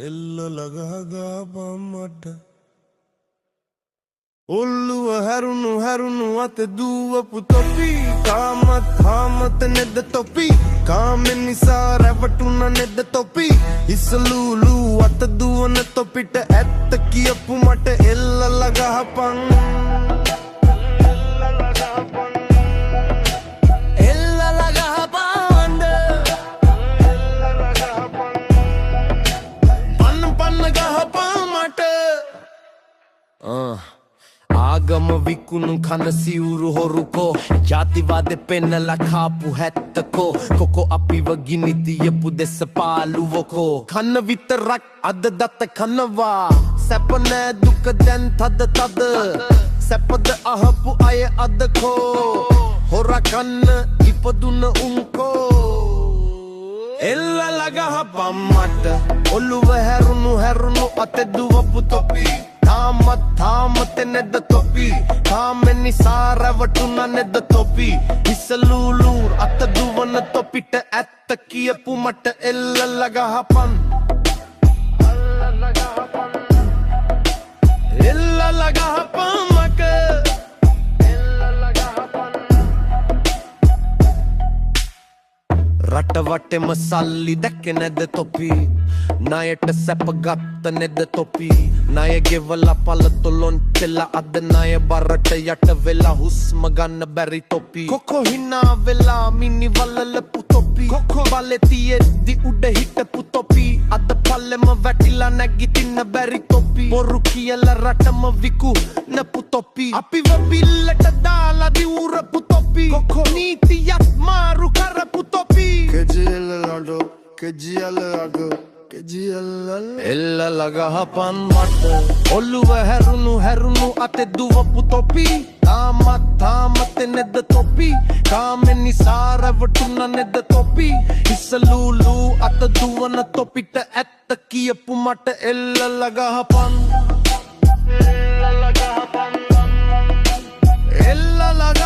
එල්ලලගහගා පම්මට ඔල්ලුව හැරුණු හැරුණු අත දුවපු තොපි කාමත් හාමත නෙද තොපි කාමෙන් නිසා රැවටුන නෙද තොපි ඉස්සලූලු අත දුවන තොපිට ඇත්ත කියපු මට එල්ලලගහපන් ආගම විකුණු කන සිවුරු හොරුකෝ ජාතිවාදෙ පෙන්නලා කාපු හැත්තකෝ කොකෝ අපිව ගිනි තියපු දෙස පාළුවකෝ කන විතරක් අද දත කනවා සැප නෑ දුක දැන් තද තද සැපද අහපු අය අදකෝ හොර කන්න ඉපදුන උන්කෝ එල්ලලගහපන් මට ඔළුව හැරුණු හැරුණු අත දුවපු තොපි තාමත් නෙද තොපි කාමෙන් නිසා රැවටුන නෙද තොපි ඉස්සලූලු අත දුවන තොපිට ඇත්ත කියපු මට එල්ලලගහපන් එල්ලලගහපන් මට රට වටෙම සල්ලි දැක්කේ නැද තොපි ණයට සැප ගත්ත නෙද තොපි ණය ගෙවලා පළතොලොන් පෙළ අද ණය බරට යට වෙලා හුස්ම ගන්න බැරි තොපි කොකෝ හිනා වෙලා මිනි වලලපු තොපි කොකෝ බලේ තියෙද්දි උඩ හිටපු තොපි අද පල්ලෙම වැටිලා නැගිටින්න බැරි තොපි බොරු කියලා රටම විකු නපු තොපි අපිව බිල්ලට දාලා දිවුරපු තොපි කොකෝ නීතියක් මාරු කරපු තොපි එල්ලලගහපන් මට ඔළුව හැරුණු හැරුණු අතේ දුවපු තොපි තාමත් නෙද තොපි කාමෙන් නිසා රැවටුන නෙද තොපි ඉස්සලූලු අත දුවන තොපිට ඇත්ත කියපු මට එල්ලලගහපන් එල්ලලගහපන්